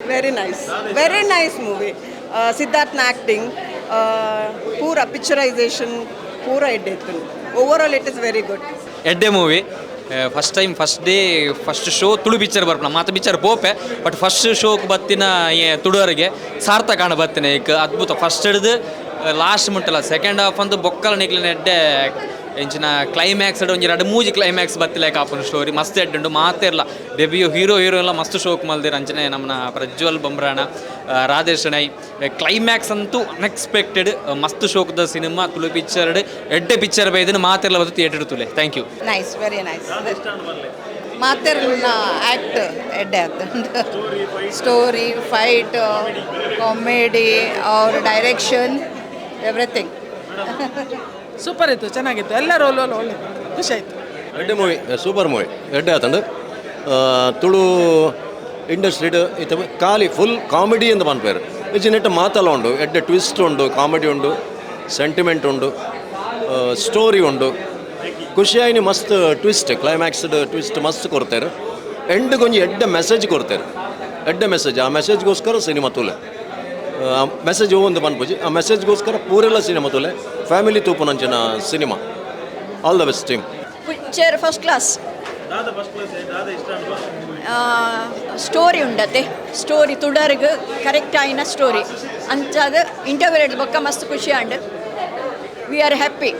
Very nice movie. Siddharthna acting, pura picturization, pura editing. Overall, it is very good. ಎಡ್ಡೆ movie first time first day first show Tulu picture ಬರ್ಪನ ಮಾತು picture ಪೋಪೆ but first ಶೋಕ್ ಬತ್ತಿನ ತುಡುವರಿಗೆ ಸಾರ್ಥ ಕಾಣ ಬತ್ತಿನ ಈಗ ಅದ್ಭುತ ಫಸ್ಟ್ ಹಿಡಿದು ಲಾಸ್ಟ್ ಮುಟ್ಟಲ್ಲ ಸೆಕೆಂಡ್ ಹಾಫ್ ಅಂತೂ ಬೊಕ್ಕಲ ನಿಕ್ಲಿನ ಎಡ್ಡೆ ಎಂಚಿನ ಕ್ಲೈಮ್ಯಾಕ್ಸ್ ಒಂಜಿ ಎರಡು ಮೂಜಿ ಕ್ಲೈಮ್ಯಾಕ್ಸ್ ಬತ್ತಿಲ್ಲ ಕಾಪನ ಸ್ಟೋರಿ ಮಸ್ತ್ ಎಡ್ಡುಂಡು ಮಾತೇರ್ಲ ಡೆಬ್ಯೂ ಹೀರೋ ಎಲ್ಲ ಮಸ್ತ್ ಶೋಕ್ ಮಲ್ದಿರ ಅಂಚನೆ ನಮ್ಮನ್ನ ಪ್ರಜ್ವಲ್ ಬಂಬ್ರಾಣ ರಾಧೇಶ್ ಶೆಣೈ ಕ್ಲೈಮ್ಯಾಕ್ಸ್ ಅಂತೂ ಅನ್ಎಕ್ಸ್ಪೆಕ್ಟೆಡ್ ಮಸ್ತ್ ಶೋಕ್ದ ಸಿನಿಮಾ ತುಳು ಪಿಕ್ಚರ್ ಎಡ್ಡೆ ಪಿಕ್ಚರ್ ಬೈದನು ಮಾತೆಲ್ಲ ಬತ್ತು ಥಿಯೇಟರ್ ತುಲೆ thank you Nice, very nice. ಮಾತೆರ್ನ ಆ್ಯಕ್ಟ್ ಎಡ್ಡೆ ಸ್ಟೋರಿ ಫೈಟ್ ಕಾಮಿಡಿ ಅವ್ರ ಡೈರೆಕ್ಷನ್ ಎವ್ರಿಥಿಂಗ್ ಸೂಪರ್ ಇತ್ತು, ಚೆನ್ನಾಗಿತ್ತು. ಎಲ್ಲ ರೋಲ್ ಒಳ್ಳೆ ಖುಷಿ ಆಯಿತು. ಎಡ್ಡೆ ಮೂವಿ ಸೂಪರ್ ಮೂವಿ ಎಡ್ಡೆ ಆತಂಡು ತುಳು ಇಂಡಸ್ಟ್ರಿ ಇತ್ತ ಖಾಲಿ ಫುಲ್ ಕಾಮಿಡಿ ಅಂತ ಪನ್ಪೇರು ನೆಟ್ಟು ಮಾತೆಲ್ಲ ಉಂಡು ಎಡ್ಡೆ ಟ್ವಿಸ್ಟ್ ಉಂಡು ಕಾಮಿಡಿ ಉಂಡು ಸೆಂಟಿಮೆಂಟ್ ಉಂಡು ಸ್ಟೋರಿ ಉಂಡು ಖುಷಿಯಾಗಿ ಮಸ್ತ್ ಟ್ವಿಸ್ಟ್ ಕ್ಲೈಮ್ಯಾಕ್ಸ್ಡ್ ಟ್ವಿಸ್ಟ್ ಮಸ್ತ್ ಕೊಡ್ತಾರೆ ಎಂಡ್ಗೆ ಒಂಜಿ ಎಡ್ಡೆ ಮೆಸೇಜ್ ಕೊಡ್ತಾರೆ ಎಡ್ಡೆ ಮೆಸೇಜ್ ಆ ಮೆಸೇಜ್ಗೋಸ್ಕರ ಸಿನಿಮಾ ತುಲೆ ಆ ಮೆಸೇಜ್ ಒಂದು ಪನ್ಪುಜಿ ಆ ಮೆಸೇಜ್ಗೋಸ್ಕರ ಪೂರೆಲ್ಲ ಸಿನಿಮಾ ತುಲೆ ಫ್ಯಾಮಿಲಿ ತೂಪುನಂಚಿನ cinema all the best team picture first class story ಉಂಡತೆ ಸ್ಟೋರಿ ತುಡರ್ಗೆ ಕರೆಕ್ಟ್ ಆಯಿನ ಸ್ಟೋರಿ ಅಂಚಾದ ಇಂಟರ್ವ್ಯೂ ಬೊಕ್ಕ ಮಸ್ತ್ ಖುಷಿ and we are happy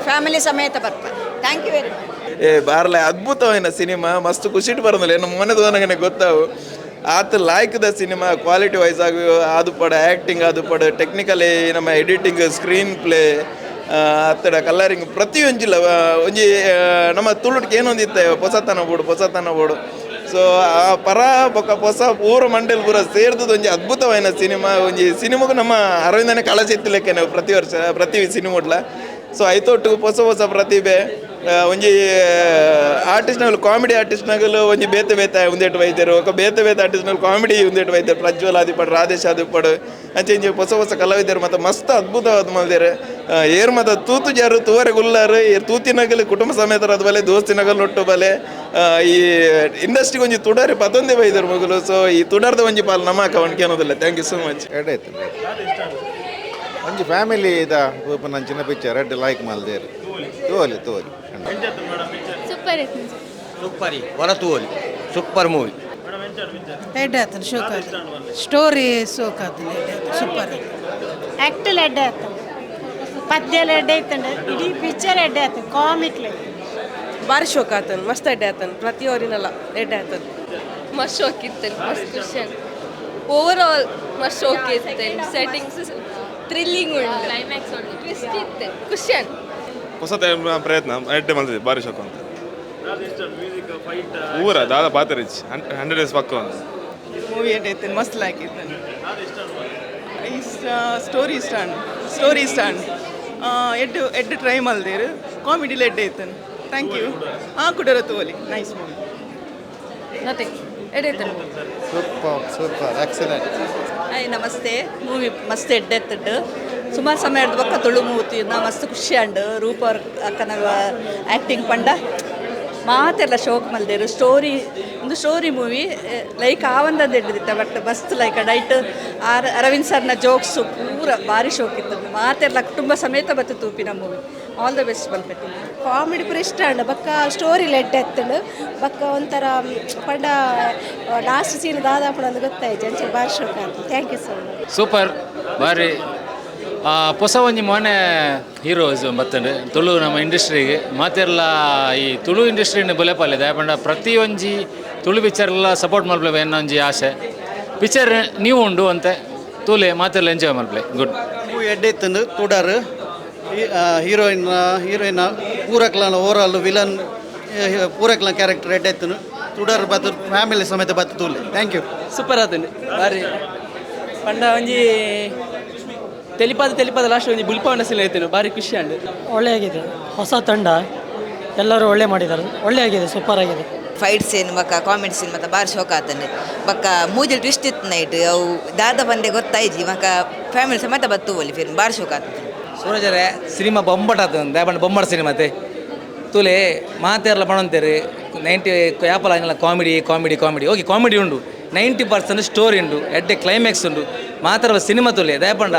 family ಸಮೇತ ಬರ್ತಾರೆ ಥ್ಯಾಂಕ್ ಯು ವೆರಿ ಮಚ್ ಬಾರ್ಲೆ ಅದ್ಭುತವಾದ ಸಿನಿಮಾ ಮಸ್ತ್ ಖುಷಿಟ್ಟು ಬರೋದಿಲ್ಲ ಏನು ಮನೆದು ನನಗೆ ಗೊತ್ತಾವು ಆತ ಲಾಯ್ಕದ ಸಿನಿಮಾ ಕ್ವಾಲಿಟಿ ವೈಸ್ ಆಗಿ ಅದು ಪಡ ಆ್ಯಕ್ಟಿಂಗ್ ಅದು ಪಡ ಟೆಕ್ನಿಕಲಿ ನಮ್ಮ ಎಡಿಟಿಂಗ್ ಸ್ಕ್ರೀನ್ ಪ್ಲೇ ಅತ್ತಡ ಕಲರಿಂಗ್ ಪ್ರತಿಯೊಂಜಿಲ್ಲ ಒಂಜಿ ನಮ್ಮ ತುಳುಟ್ಗೆ ಏನೊಂದಿತ್ತೆ ಹೊಸತನ ಬೋಡು ಸೊ ಆ ಪರ ಬೊಕ್ಕ ಹೊಸ ಪೂರ ಮಂಡಲ್ ಪೂರ ಸೇರ್ದದ್ದು ಒಂಜಿ ಅದ್ಭುತವಾದ ಸಿನಿಮಾ ಒಂಜಿ ಸಿನಿಮಾಗೂ ನಮ್ಮ ಅರವಿಂದನೇ ಕಳಸಿತ್ತಿಲೆಕ್ಕೇನೆ ಪ್ರತಿ ಸಿನಿಮಾಡ್ಲ ಸೊ ಐತೊಟ್ಟು ಹೊಸ ಪ್ರತಿಭೆ ಒಂಜಿ ಆರ್ಟಿಸ್ಟ್ನಗಳು ಕಾಮಿಡಿ ಆರ್ಟಿಸ್ಟ್ನಗಳು ಒಂಜಿ ಬೇತೆ ಉಂದೇಟು ವೈದ್ಯರು ఒక ಬೇತೆ ಆರ್ಟಿಸ್ಟ್ನಗಳು ಕಾಮಿಡಿ ಉಂದೇಟು ವೈದ್ಯರು ಪ್ರಜ್ವಲ್ ಆದಿಪಡು ರಾಧೇಶ್ ಆದಿಪಡು ಅಂಚೆ ಹೊಸ ಕಲಾವಿದರು ಮತ್ತು ಮಸ್ತ್ ಅದ್ಭುತವಾದ ಮಾಡಿದ್ದಾರೆ ಏರ್ ಮತ್ತು ತೂತು ಜಾರು ತೂವರೆ ಗುಲ್ಲಾರು ತೂತಿನಗಲು ಕುಟುಂಬ ಸಮೇತರಾದ ಬಲೆ ದೋಸ್ತಿನಗಲು ಒಟ್ಟು ಬಲೆ ಈ ಇಂಡಸ್ಟ್ರಿಗೆ ಒಂಜಿ ತುಡಾರಿ ಪತೊಂದೇ ಬೈದರು ಮಗಲು ಸೊ ಈ ತುಡಾರ್ದ ಒಂಜಿ ಪಾಲು ನಮ್ಮ ಕವಣಿಕೆ ಅನ್ನೋದಿಲ್ಲ ಥ್ಯಾಂಕ್ ಯು ಸೋ ಮಚ್ ಎಡ್ಡಾಯ್ತು ಒಂಜಿ ಫ್ಯಾಮಿಲಿ ಇದ ನಂಚಿನ ಪಿಕ್ಚರ್ ಎಡ್ಡೆ ಲೈಕ್ ಮಲ್ದೇರು ತೋಲಿ ಸೂಪರ್ ಇತ್ತು ಸೂಪರಿ ಹೊರ ತೂವಲಿ ಸೂಪರ್ ಮೂವಿ ಎಡ್ಡೆ ಆತನು ಶೋಕ್ ಆಯ್ತು, ಸ್ಟೋರಿ ಸೋಕ್ ಆತನು ಸೂಪರ್. ಆ್ಯಕ್ಟಲ್ ಎಡ್ಡೆ ಆಯ್ತು, ಪದ್ಯಲ್ಲ ಎಡ್ಡೆ ಇತ್ತಂಡ ಇಡೀ ಪಿಕ್ಚರ್ ಎಡ್ಡೆ ಆಯ್ತು, ಕಾಮಿಕ್ಲೆ ಭಾರಿ ಶೋಕ್ ಆತನು ಮಸ್ತ್ ಎಡ್ಡೆ ಆತನು ಪ್ರತಿಯೊರಿನಲ್ಲ ಎಡ್ಡೆ ಆತನು ಮಸ್ತ್ ಶೋಕ್ ಇತ್ತು ಮಸ್ತ್ ಖುಷಿ ಓವರ್ ಆಲ್ ಮಸ್ತ್ ಶೋಕ್ ಇತ್ತು ಸೆಟ್ಟಿಂಗ್ಸ್ ಥ್ರಿಲ್ಲಿಂಗ್ ಉಂಟು ಕ್ಲೈಮ್ಯಾಕ್ಸ್ ಉಂಟು ಟ್ವಿಸ್ಟ್ ಇತ್ತು ಖುಷಿ ಹೊಸ ಪ್ರಯತ್ನ ಎಡ್ಡೆ ಮಲ್ದಿದೆ ಭಾರಿ ಶೋಕ ಅಂತ ಊರ ದಾದ ಪಾತರಿಚ್ 100 ಡೇಸ್ ಪಕ್ಕ ಒಂದು ಮೂವಿ ಎಡ್ಡೆ ಇತ್ತು ಮಸ್ತ್ ಲೈಕ್ ಇತ್ತು. ಸ್ಟೋರಿ ಸ್ಟಾಂಡ್ ಎಡ್ಡೆ ಟ್ರೈ ಮಲ್ದೇರು ಕಾಮಿಡಿಲಿ ಎಡ್ಡೆ ಇತ್ತು. Thank you. ಕುಡರ ತೋಲಿ ನೈಸ್ ಮೂವಿ ನಥಿಂಗ್ ಎಡ್ಡೆ ಇತ್ತು ಸೂಪರ್ ಎಕ್ಸಲೆಂಟ್. ಹಾಯ್ ನಮಸ್ತೆ ಮೂವಿ ಮಸ್ತ್ ಎಡ್ಡೆ ಎತ್ತುಂಡು ಸುಮಾರು ಸಮಯ ಹಿಡ್ದು ಬೊಕ್ಕ ತುಳು ಮೂತಿ ನಾ ಮಸ್ತ್ ಖುಷಿ ಅಂಡು ರೂಪ ಅವ್ರ ಅಕ್ಕನ ಆ್ಯಕ್ಟಿಂಗ್ ಪಂಡ ಮಾತೆಲ್ಲ ಶೋಕ್ ಮಲ್ದೇರು ಒಂದು ಸ್ಟೋರಿ ಮೂವಿ ಲೈಕ್ ಆವಂದದ್ದು ಹಿಡಿದಿತ್ತ ಬಟ್ ಮಸ್ತ್ ಲೈಕ್ ಡೈಟ್ ಅರವಿಂದ್ ಸರ್ನ ಜೋಕ್ಸು ಪೂರ ಭಾರಿ ಶೋಕ್ ಇತ್ತು ಮಾತೆಲ್ಲ ಕುಟುಂಬ ಸಮೇತ ಬತ್ತು ತೂಪಿನ ಮೂವಿ ಆಲ್ ದ ಬೆಸ್ಟ್ ಬಲ್ಪೆಟ್ಟು ಕಾಮಿಡಿ ಪೂರ ಇಷ್ಟ ಅಂಡ ಬಕ್ಕ ಸ್ಟೋರಿ ಎಡ್ಡೆ ಎತ್ತಂಡು ಬಕ್ಕ ಒಂಥರ ಪಂಡ ಲಾಸ್ಟ್ ಸೀನ್ ದಾದಾಪುಡ ಅಂತ ಗೊತ್ತಾಯ್ತು ಅಂಚೆ ಭಾರಿ ಶೋಕ ಆಯ್ತು. Thank you so much. Super ಭಾರಿ ಹೊಸ ಒಂಜಿ ಮೊನ್ನೆ ಹೀರೋಸ್ ಬತ್ತಂಡು ತುಳು ನಮ್ಮ ಇಂಡಸ್ಟ್ರಿಗೆ ಮಾತೆಲ್ಲ ಈ ತುಳು ಇಂಡಸ್ಟ್ರಿನ ಬೊಲೆಪಾಲೆ ದಯಪಂಡ ಪ್ರತಿ ಒಂಜಿ ತುಳು ಪಿಕ್ಚರ್ಲ ಸಪೋರ್ಟ್ ಮಲ್ಪಲೆ ಎನ್ನ ಒಂಜಿ ಆಸೆ ಪಿಕ್ಚರ್ ನೀವು ಉಂಡು ಅಂತೆ ತೂಲೆ ಮಾತೆಲ್ಲ ಎಂಜಾಯ್ ಮಲ್ಪಲೆ ಗುಡ್ ಎಡ್ಡೆ ಇತ್ತಂದು ತುಡಾರು ಹೀರೋಯಿನ್ ಪೂರಕ್ಲ ಓವರಾಲ್ ವಿಲನ್ ಪೂರಕ್ಲ ಕ್ಯಾರೆಕ್ಟರ್ ಎಡ್ಡೆ ಇತ್ತನು ತುಡಾರು ಬತ್ತು ಫ್ಯಾಮಿಲಿ ಸಮೇತ ಬತ್ತು ತೂಲೆ ಥ್ಯಾಂಕ್ ಯು. ಸೂಪರ್ ಆತನು ಭಾರಿ ಪಂಡ ಒಂಜಿ ತೆಲಿಪಾದ ಲಾಸ್ಟ್ ಒಂಜಿ ಬುಲ್ಪವನ ಸಿಲ್ ಐತೇನು ಭಾರಿ ಖುಷಿ ಅಂಡು ಒಳ್ಳೆ ಆಗಿದೆ. ಹೊಸ ತಂಡ ಎಲ್ಲರೂ ಒಳ್ಳೆ ಮಾಡಿದ್ದಾರೆ, ಒಳ್ಳೆ ಆಗಿದೆ, ಸೂಪರ್ ಆಗಿದೆ. ಫೈಟ್ ಸೀನ್ ಬಕ್ಕ ಕಾಮಿಡಿ ಸೀನ್ ಮತ್ತು ಭಾರಿ ಶೋಕ ಆತಂಡೆ ಬಕ್ಕ ಮೂಜಲ್ ಟ್ವಿಸ್ಟ್ ಇತ್ತು ನೈಟ್ ಅವು ದಾದ ಬಂದೆ ಗೊತ್ತಾಯ್ಜಿ ಮಕ್ಕ ಫ್ಯಾಮಿಲಿ ಸಮೇತ ಬತ್ತು ಒಲಿ ಫಿಲ್ಮ್ ಭಾರಿ ಶೋಕ ಆತಂಡೆ ಸೂರಜರೇ ಸಿನಿಮಾ ಬೊಂಬಟಾತ ದಯಪಂಡ ಬೊಮ್ಮಡ ಸಿನಿಮಾತೆ ತುಲೆ ಮಾತೆರ್ಲ ಪಣಂತೇರು 90 ಯಾಪಲ comedy comedy comedy okay comedy ಉಂಡು 90% ಸ್ಟೋರಿ ಉಂಡು ಎಡ್ಡೆ ಕ್ಲೈಮ್ಯಾಕ್ಸ್ ಉಂಡು ಮಾತ್ರ ಸಿನಿಮಾ ತೊಲೆ ದಯಪಂಡ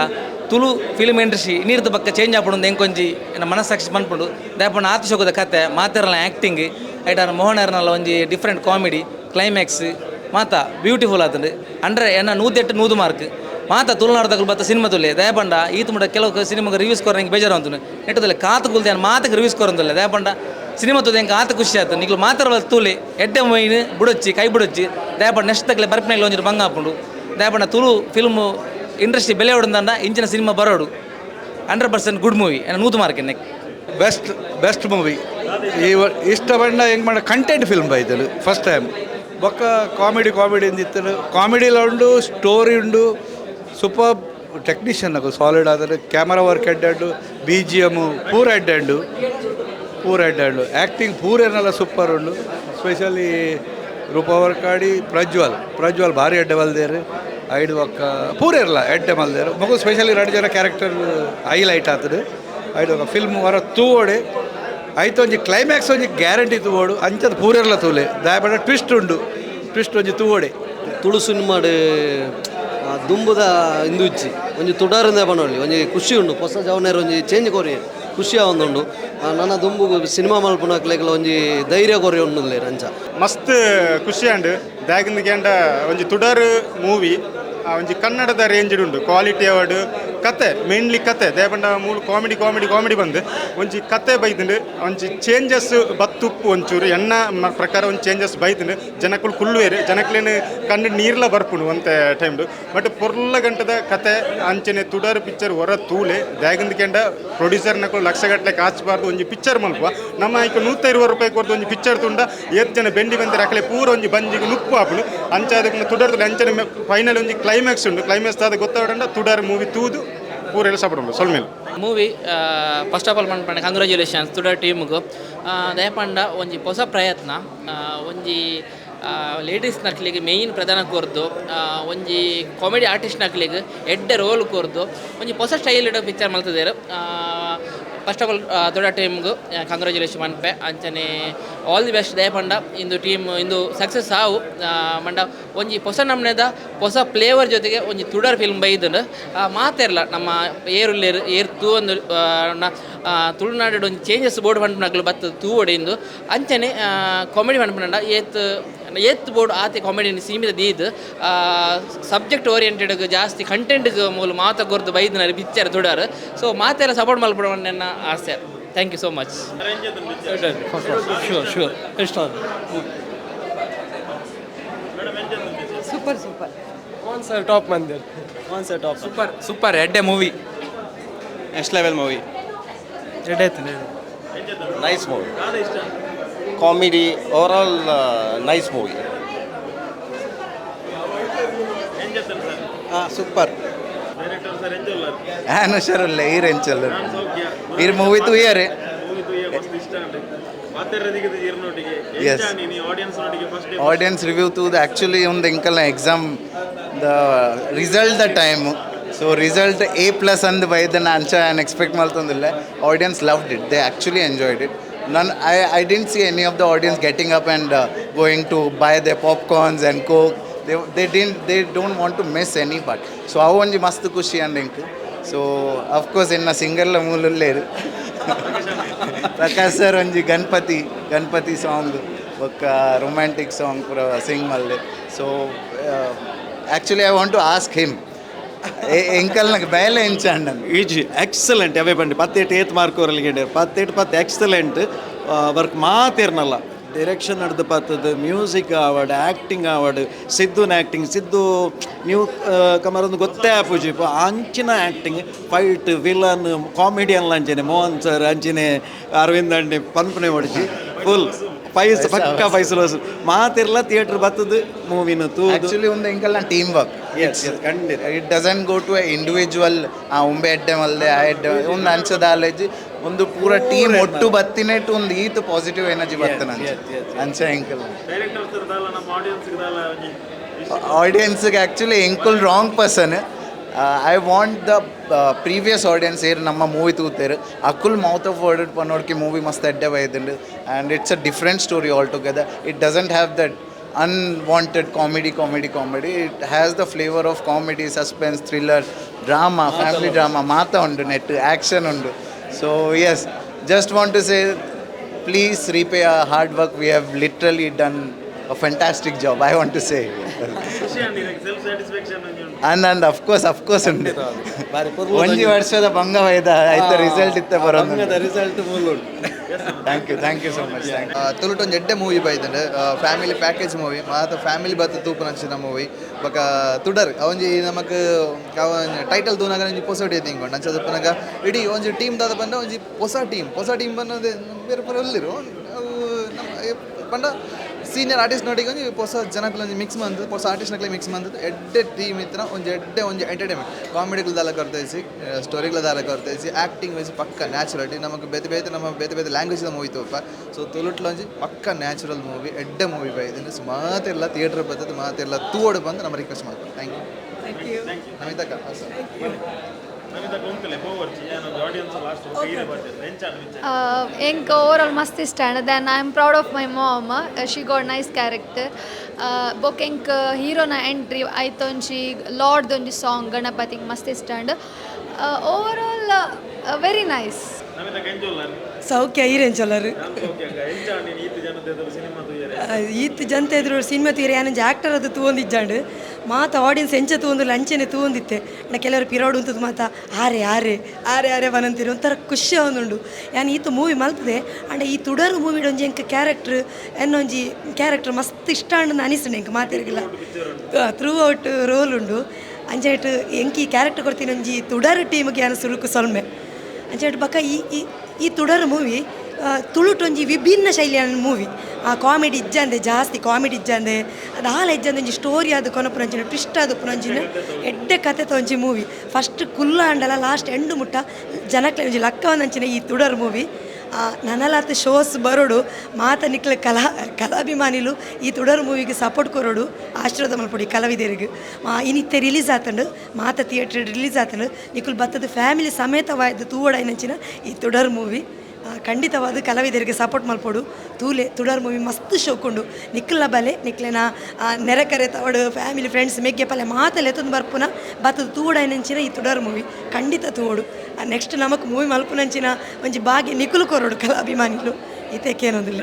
ತುಳು ಫಿಲ್ಮ್ ಇಂಡಸ್ಟ್ರಿ ನೀರ್ದ ಪಕ್ಕ ಚೇಂಜ್ ಆಪುಂಡು ಎಂಕೊಂಜಿ ಮನಸ್ಸಾಕ್ಷಿ ಪನ್ಪುಂಡು ದಯಪಂಡ ಆತುಶೋಕದ ಕತೆ ಮಾತೆರಲ್ಲ ಆ್ಯಕ್ಟಿಂಗ್ ಐಟಾರ ಮೋಹನರ್ನಲ್ಲ ಒಂಜಿ ಡಿಫ್ರೆಂಟ್ ಕಾಮಿಡಿ ಕ್ಲೈಮ್ಯಾಕ್ಸ್ ಮಾತ ಬ್ಯೂಟಿಫುಲ್ ಆತಂಡು ಅಂದ್ರೆ ಎನ್ನ 108 ಮಾರ್ಕ್ ಮಾತ ತುಳುನಾಡ್ದಾಗ ಬತ್ತ ಸಿನಿಮಾ ತುಲೆ ದಯಪಂಡ ಈತ ಮುಡ ಕೆಲವು ಸಿನಿಮಾಗೆ ರಿವ್ಯೂಸ್ ಕೊರ ನಂಗೆ ಬೇಜಾರು ಅಂತು ನೆಟ್ಟದಲ್ಲಿ ಕಾತು ಕುಲ್ದೆ ಮಾತಕ್ಕೆ ರಿವ್ಯೂಸ್ ಕೊರಂದಿಲ್ಲ ದಯಪಂಡ ಸಿನಿಮಾ ತುದೆ ಹೆಂಗೆ ಆತ ಖುಷಿ ಆಯ್ತು ನಿಗ್ಲು ಮಾತಾಡ ತುಳಿ ಎಡ್ಡೆ ಮೊಯ್ನು ಬುಡೊಚ್ಚಿ ಕೈ ಬುಡೊಚ್ಚಿ ದಯಪಂಡ ನೆಕ್ಸ್ಟ್ ತಗಲೆ ಬರ್ಪಿನಾಗ ಒಂಚೂರು ಬಂಗ ಹಾಕೊಂಡು ದಯಪಂಡ ತುಳು ಫಿಲ್ಮು ಇಂಡಸ್ಟ್ರಿ ಬೆಲೆ ಹೊಡೆದಂಡ ಇಂಚಿನ ಸಿನಿಮಾ ಬರೋಡು 100% ಗುಡ್ ಮೂವಿ ಏನೋ 100 ಮಾರ್ಕ್ ನೆಕ್ ಬೆಸ್ಟ್ ಮೂವಿ ಇಷ್ಟಪಂಡ ಹೆಂಗೆ ಮಾಡ ಕಂಟೆಂಟ್ ಫಿಲ್ಮ್ ಬೈತಲು ಫಸ್ಟ್ ಟೈಮ್ ಬೊಕ್ಕ ಕಾಮಿಡಿ ಇಂದಿತ್ತಲು ಕಾಮಿಡಿಲ ಉಂಡು ಸ್ಟೋರಿ ಉಂಡು ಸೂಪರ್ ಟೆಕ್ನಿಷಿಯನ್ ಸಾಲಿಡ್ ಆದರೆ ಕ್ಯಾಮರಾ ವರ್ಕ್ ಎಡ್ಡಾಡು BGM ಪೂರ ಎಡ್ಡಾಡು ಆ್ಯಕ್ಟಿಂಗ್ ಪೂರೇನೆಲ್ಲ ಸೂಪರ್ ಉಂಡು ಸ್ಪೆಷಲಿ ರೂಪವರ್ಕಾಡಿ ಪ್ರಜ್ವಲ್ ಭಾರಿ ಎಡ್ಡೆ ಮಲ್ದೇರು ಐಡು ಒಕ್ಕ ಪೂರೇರಲ್ಲ ಎಡ್ಡೆ ಮಲ್ದೇರು ಮಗು ಸ್ಪೆಷಲಿ 2 ಜನ ಕ್ಯಾರೆಕ್ಟರ್ ಹೈಲೈಟ್ ಆಗ್ತದೆ ಐದು ಒಕ್ಕ ಫಿಲ್ಮ್ ಹೊರ ತೂವೋಡೆ ಆಯ್ತು ಒಂಜಿ ಕ್ಲೈಮ್ಯಾಕ್ಸ್ ಒಂಜಿ ಗ್ಯಾರಂಟಿ ತೂವೋಡು ಅಂಚದ ಪೂರೇರಲ್ಲ ತೂಲೆ ದಯಪಡ ಟ್ವಿಸ್ಟ್ ಒಂಜಿ ತೂವೋಡೆ ತುಳು ಸಿನಿಮಾಡು ದುಂಬುದ ಇಂದುಚ್ಚಿ ಒಂಜಿ ತುಡಾರಿಂದ ಬಣ್ಣೊಳ್ಳಿ ಒಂಜಿ ಖುಷಿ ಉಂಡು ಹೊಸ ಜವನೇರು ಒಂಜಿ ಚೇಂಜ್ ಕೊರಿ ಖುಷಿ ಆವೊಂದುಂಡು ನನ್ನ ದುಂಬು ಸಿನಿಮಾ ಮಲ್ಪುನಕ್ಲೆಗ್ಲ ಒಂಜಿ ಧೈರ್ಯ ಕೊರಿ ಉಂಡುಲ್ಲೆ ರಂಚ ಮಸ್ತ್ ಖುಷಿ ಅಂಡ್ ದಾಗಿಂದ ಗೇಂಡ ಒಂಜಿ ತುಡರ್ ಮೂವಿ ಒಂಜಿ ಕನ್ನಡದ ರೇಂಜ್ ಉಂಡು ಕ್ವಾಲಿಟಿ ಅವಾರ್ಡ್ ಕತೆ ಮೇನ್ಲಿ ಕತೆ ದೇಪಂಡ ಮೂಲ ಕಾಮಿಡಿ ಬಂದು ಒಂಜಿ ಕತೆ ಬೈತುಂಡು ಒಂಜಿ ಚೇಂಜಸ್ ಬತ್ತುಪ್ಪು ಒಂಚೂರು ಎಣ್ಣ ಪ್ರಕಾರ ಒಂದು ಚೇಂಜಸ್ ಬೈತುಂಡು ಜನಕ್ಕಳು ಕುಳ್ಳುವೇರು ಜನಕ್ಲೇನು ಕಣ್ಣು ನೀರ್ಲ ಬರ್ಪುಂಡು ಒಂತೆ ಟೈಮ್ಡು ಬಟ್ ಪೊರ್ಲ ಗಂಟದ ಕತೆ ಅಂಚನೆ ತುಡರ್ ಪಿಕ್ಚರ್ ಹೊರ ತೂಲೆ ದಾಗಿಂದ ಗೇಂಡ ಪ್ರೊಡ್ಯೂಸರ್ನಕ್ಕಳು ಲಕ್ಷಗಟ್ಟಲೆ ಕಾಚಬಾರ್ದು ಒಂಜಿ ಪಿಕ್ಚರ್ ಮಲ್ಪ ನಮ್ಮ ಈಗ 120 ರೂಪಾಯಿ ಕೊರ್ದು ಒಂಜಿ ಪಿಕ್ಚರ್ ತುಂಡ ಜನ ಬೆಂಡಿ ಬಂದರೆ ಅಕಲೆ ಪೂರ ಒಂಜಿ ಬಂಜಿಗೆ ನುಪ್ಪು ಹಾಪುಡು ಅಂಚ ಅದಕ್ಕೆ ತುಡರ್ದು ಅಂಚನೆ ಫೈನಲ್ ಒಂಜಿ ಕ್ಲೈಮ್ಯಾಕ್ಸ್ ಉಂಡು ಕ್ಲೈಮ್ಯಾಕ್ಸ್ ಆದ ಗೊತ್ತಾವಡ ತುಡರ್ ಮೂವಿ ತೂದು ಪೂರೆಲ್ಲ ಸಪೋರ್ಟ್ ಸೊಲ್ಮೇಲೆ ಮೂವಿ ಫಸ್ಟ್ ಆಫ್ ಆಲ್ ಪಂಡ ಕಂಗ್ರ್ಯಾಚುಲೇಷನ್ಸ್ ತುಡರ್ ಟೀಮ್ಗೂ ದಯಪಂಡ ಒಂಜಿ ಹೊಸ ಪ್ರಯತ್ನ ಒಂಜಿ ಲೇಡೀಸ್ ನಕ್ಲಿಗೆ ಮೇಯ್ನ್ ಪ್ರಧಾನ ಕೊರ್ದು ಒಂಜಿ ಕಾಮಿಡಿ ಆರ್ಟಿಸ್ಟ್ ನಕ್ಲಿಗೆ ಎಡ್ಡೆ ರೋಲ್ ಕೊರ್ದು ಒಂಜಿ ಹೊಸ ಸ್ಟೈಲ್ ಇಡೋ ಪಿಕ್ಚರ್ ಮಲ್ತದೇರು ಫಸ್ಟ್ ಆಫ್ ಆಲ್ ದೊಡ್ಡ ಟೀಮ್ಗೂ ಕಂಗ್ರ್ಯಾಚುಲೇಷನ್ ಮನ್ಪೆ ಅಂಚನೆ ಆಲ್ ದಿ ಬೆಸ್ಟ್ ದಯಪಂಡ ಇಂದು ಟೀಮ್ ಇಂದು ಸಕ್ಸಸ್ ಆವು ಮಂಡ ಒಂಜಿ ಹೊಸ ನಮ್ನೆದ ಹೊಸ ಫ್ಲೇವರ್ ಜೊತೆಗೆ ಒಂಜಿ ತುಡರ್ ಫಿಲ್ಮ್ ಬೈದು ಮಾತೆರ್ಲ ನಮ್ಮ ಏರುಲ್ಲೇರು ಏರ್ತು ಒಂದು ತುಳುನಾಡು ಒಂದು ಚೇಂಜಸ್ ಬೋರ್ಡ್ ಪಂಪನಗಳು ಬತ್ತದ ತೂವಡೆಂದು ಅಂಚನೆ ಕಾಮಿಡಿ ಪಂಪನಂಡ ಏತ್ ಬೋರ್ಡ್ ಆತೆ ಕಾಮಿಡಿ ಸೀಮಿತ ದೀದು ಸಬ್ಜೆಕ್ಟ್ ಓರಿಯೆಂಟೆಡ್ ಜಾಸ್ತಿ ಕಂಟೆಂಟ್ಗೆ ಮೂಲ ಮಾತಾಗೊರ್ದು ಬೈದು ಪಿಕ್ಚರ್ ತುಡಾರು ಸೊ ಮಾತೆಲ್ಲ ಸಪೋರ್ಟ್ ಮಲ್ಪಡ ನನ್ನ ಆಸೆ thank you so much sure ಇಷ್ಟ ಸೂಪರ್ ಟಾಪ್ ಮಂದಿರ್ ಟಾಪ್ ಸೂಪರ್ ಎಡ್ಡೆ movie next level movie nice movie comedy overall nice movie super ಆನುಷರಲ್ಲ ಈರೆಂಚಲ್ಲ ಈ ಮೂವಿ ತೂ ಇಯರ್ yes audience review to the actually on the inkal exam the result the time so result A+ and by the ancha and expect maltondilla audience loved it, they actually enjoyed it. I didn't see any of the audience getting up and going to buy their popcorns and coke. They don't want to miss any part. So how onji mast kushi and ink. So of course in a single mululleru Prakash sir onji Ganpati song oka romantic song pura sing malle. So actually I want to ask him ಎಂಕಲ್ ನಂಗೆ ಬೇಲೆ ಎಂಚಂಡ easy excellent ಅವೇ ಬಂದು 18 mark ಅವರಲ್ಲಿ 18 excellent work ಮಾತೇರ್ನಲ್ಲ direction ನಡೆದು ಪತ್ತದು music ಆವಡ್ acting ಆವಡ್ ಸಿದ್ದುನ acting Siddu ನೀವು ಕಮರೊಂದು ಗೊತ್ತೇ ಆಪುಜಿ ಅಂಚಿನ ಆ್ಯಕ್ಟಿಂಗ್ ಫೈಟ್ ವಿಲನ್ ಕಾಮಿಡಿಯನ್ ಅಂಚನೆ ಮೋಹನ್ ಸರ್ ಅಂಚಿನೆ ಅರವಿಂದ್ ಅಂಡೆ ಪನ್ಪನೆ ಹೊಡಿಸಿ ಫುಲ್ ಪಕ್ಕ ಫೈಸಲು ಮಾತಿರ್ಲ ಥಿಯೇಟರ್ ಬರ್ತದೆ ಮೂವಿನ ತೂ ಆ್ಯಕ್ಚುಲಿ ಒಂದು ಎಂಕಲ್ನ ಟೀಮ್ ವರ್ಕ್ ಖಂಡಿತ it doesn't go to a individual ಒಂಬೆ ಎಡ್ಡೆ ಮಲ್ದೆ ಆ ಎಡ್ಡೆ ಒಂದು ಅಂಚದ ಆಲೇಜ್ ಒಂದು ಪೂರ ಟೀಮ್ ಒಟ್ಟು ಬತ್ತಿನೆಟ್ಟು ಒಂದು ಈತ ಪಾಸಿಟಿವ್ ಎನರ್ಜಿ ಬರ್ತಾನೆ ಅಂಚ ಎಂಕಲ್ ಆಡಿಯನ್ಸ್ಗೆ ಆ್ಯಕ್ಚುಲಿ ಎಂಕಲ್ wrong person I want the previous audience here ನಮ್ಮ ಮೂವಿ ತೂತೇರು ಅಕುಲ್ ಮೌತ್ ಆಫ್ ವರ್ಡ್ ಪನ್ನೋಡ್ಕೆ ಮೂವಿ ಮಸ್ತ್ ಎಡ್ಡೆ ಬೈದುಂಡು and it's a different story altogether. It doesn't have that unwanted comedy. It has the flavor of comedy, suspense, thriller, drama, family drama, mata undu net action undu. So yes, just want to say please repay our hard work. We have literally done a fantastic job, I want to say. and of course undu onji varshada banga vaida aita result itte barodu bangada result mulu. thank you so much. ತುಳುಟ್ ಒಂದು ಎಡ್ಡೆ movie ಬೈದಂಡು family package movie ಮಾತ family ಬತ್ತ ತೂಪು ನಂಚಿನ movie ಬೊಕ ತುಡರ್ ಅವಂಜಿ ನಮಕ್ title ತೂನಾಗ ಒಂಜಿ ಪೊಸಟಿ ತಿಂಕೊಂಡು ನಂಚದ ಪುನಗ ಇಡೀ ಒಂಜಿ ಟೀಮ್ ದಾದ ಪಂಡ ಒಂಜಿ ಹೊಸ ಟೀಮ್ ಬನ್ನೋದೇ ಬೇರೆ ಬೇರೆ ಒಲ್ಲಿರು ಪಂಡ ಸೀನಿಯರ್ ಆರ್ಟಿಸ್ಟ್ ನೋಡಿಗೆ ಒಂಜಿ ಹೊಸ ಜನಕ್ಕಲ್ಲ ಒಂಜಿ ಮಿಕ್ಸ್ ಮಂತ್ ಹೊಸ ಆರ್ಟಿಸ್ಟ್ನಕ್ಲೆ ಮಿಕ್ಸ್ ಮಂತ್ ಎಡ್ಡೆ ಟೀಮ್ ಇತ್ತಿನ ಒಂಜಿ ಎಂಟರ್ಟೈನ್ಮೆಂಟ್ ಕಾಮಿಡಿಗಳ ದಾಲ ಕೊರ್ತೇಸಿ ಸ್ಟೋರಿಗಳ ದಾಲ ಕೊರ್ತೇಸಿ ಆ್ಯಕ್ಟಿಂಗ್ ವೈಸ್ ಪಕ್ಕ ನ್ಯಾಚುರಲಿಟಿ ನಮಗೆ ಬೇತೆ ಲ್ಯಾಂಗ್ವೇಜ್ ಮೂವಿ ತೋಪ ಸೊ ತುಳುಟ್ಲ ಒಂಜಿ ಪಕ್ಕ ನ್ಯಾಚುರಲ್ ಮೂವಿ ಎಡ್ಡೆ ಮೂವಿ ಬೈದಿನ ಸೊ ಮಾತೆಲ್ಲ ಥಿಯೇಟರ್ ಬರ್ತದೆ ಮಾತೆಲ್ಲ ತೂವಡು ಬಂದು ನಮ್ಮ ರಿಕ್ವೆಸ್ಟ್ ಮಾಡ್ತಾರೆ. ಥ್ಯಾಂಕ್ ಯು ನಮಿತಕ್ಕ. ಎಂಕ್ ಓವರಾಲ್ ಮಸ್ತ್ ಇಷ್ಟ then I am proud of my mom, she got nice character. ಬೊಕ್ ಎಂಕ್ ಹೀರೋನ ಎಂಟ್ರಿ ಐತೊಂಜಿ ಲಾರ್ಡ್ದೊಂಜಿ ಸಾಂಗ್ ಗಣಪತಿಗೆ ಮಸ್ತ್ ಇಷ್ಟ. Overall very nice. ಸೌಖ್ಯ ಈರೆಂಚೊಲ್ಲರು ಈತ್ ಜನತೆ ಎದುರು ಸಿನಿಮಾ ತೀರ ಏನಂಜ ಆ್ಯಕ್ಟರ್ ಅದು ತೂಂದಿಜ್ಜಾಂಡು ಮಾತ ಆಡಿಯನ್ಸ್ ಎಂಚ ತೂಂದು ಲಂಚನೆ ತೂಂದಿತ್ತೆ ನಾ ಕೆಲವರು ಪಿರೋಡು ಅಂತದ್ದು ಮಾತ ಆರೆ ಬನಂತೀರಿ ಒಂಥರ ಖುಷಿ ಆವೊಂದುಂಡು. ಯಾನು ಈತ ಮೂವಿ ಮಲ್ತದೆ ಅಂಡ ಈ ತುಡರು ಮೂವಿಡ್ ಒಂಜಿ ಎಂಕ್ ಕ್ಯಾರೆಕ್ಟ್ರ್ ಎನ್ನೊಂಜಿ ಕ್ಯಾರೆಕ್ಟರ್ ಮಸ್ತ್ ಇಷ್ಟ ಅಂಡು ಅನಿಸುಂಡು ಎಂಕ್ ಮಾತಿರ್ಗಿಲ್ಲ ಥ್ರೂ ಔಟ್ ರೋಲ್ ಉಂಡು ಅಂಚೆಟ್ ಎಂಕ್ ಈ ಕ್ಯಾರೆಕ್ಟರ್ ಕೊಡ್ತೀನಿ ಒಂಜಿ ತುಡರು ಟೀಮ್ಗೆ ಏನು ಸುರುಕು ಸೊಲ್ಮೆ ಅಂಚೆಟ್ ಬಕ್ಕ ಈ ತುಡರು ಮೂವಿ ತುಳುಟೊಂಜಿ ವಿಭಿನ್ನ ಶೈಲಿಯ ಮೂವಿ. ಕಾಮಿಡಿ ಇಜ್ಜಂದೆ ಜಾಸ್ತಿ ಕಾಮಿಡಿ ಇಜ್ಜಂದೆ ಅದು ಹಾಲು ಇಜ್ಜಂದೆ ಒಂಜಿ ಸ್ಟೋರಿ ಅದು ಕೊನಪುನಂಚಿನ ಟ್ವಿಸ್ಟ್ ಅದು ಪುನಂಚಿನ ಎಡ್ಡೆ ಕತೆ ತೊಂಜಿ ಮೂವಿ. ಫಸ್ಟ್ ಕುಲ್ಲ ಅಂಡಲ್ಲ ಲಾಸ್ಟ್ ಎಂಡು ಮುಟ್ಟ ಜನಕ್ಕೆ ಒಂಜಿ ಲಕ್ಕ ಒಂದಂಚಿನ ಈ ತುಡರು ಮೂವಿ. ನನಲಾತ ಶೋಸ್ ಬರೋಡು ಮಾತ ನಿಕ್ಲ ಕಲಾಭಿಮಾನಿಲು ಈ ತುಡರು ಮೂವಿಗೆ ಸಪೋರ್ಟ್ ಕೊರೋಡು ಆಶೀರ್ವಾದ ಮಲ್ಪೊಡಿ ಕಲಾವಿದರಿಗೆ. ಇನ್ನಿತ್ತೆ ರಿಲೀಸ್ ಆತಂಡು ಮಾತ ಥಿಯೇಟ್ರ್ ರಿಲೀಸ್ ಆತಂಡು ನಿಕ್ಕುಲು ಬತ್ತದ ಫ್ಯಾಮಿಲಿ ಸಮೇತವಾದ ತೂವಡೈನಂಚಿನ ಈ ತುಡರು ಮೂವಿ ಖಂಡಿತವಾದ ಕಲಾವಿದರಿಗೆ ಸಪೋರ್ಟ್ ಮಲ್ಪೊಡು ತೂಲೆ ತುಡರ್ ಮೂವಿ ಮಸ್ತ್ ಶೋಕೊಂಡು ನಿಕ್ಕಲ ಬಲೆ ನಿಕ್ಲೆನ ನೆರೆಕರೆ ತವಡು ಫ್ಯಾಮಿಲಿ ಫ್ರೆಂಡ್ಸ್ ಮೆಗ್ಗೆ ಪಲ್ಲೆ ಮಾತಲ್ಲಿ ಎತ್ತೊಂದು ಬರ್ಪುನ ಬತ್ತದ ತೂವಡೈನಂಚಿನ ಈ ತುಡರ್ ಮೂವಿ ಖಂಡಿತ ತೂವಡು. ನೆಕ್ಸ್ಟ್ ನಮಕ್ ಮೂವಿ ಮಲ್ಪುನಂಚಿನ ಒಂಜಿ ಭಾಗ್ಯ ನಿಕ್ಕಲು ಕೊರೋಡು ಕಲಾಭಿಮಾನಿಗಳು ಈತಕ್ಕೇನೊಂದಿಲ್ಲ.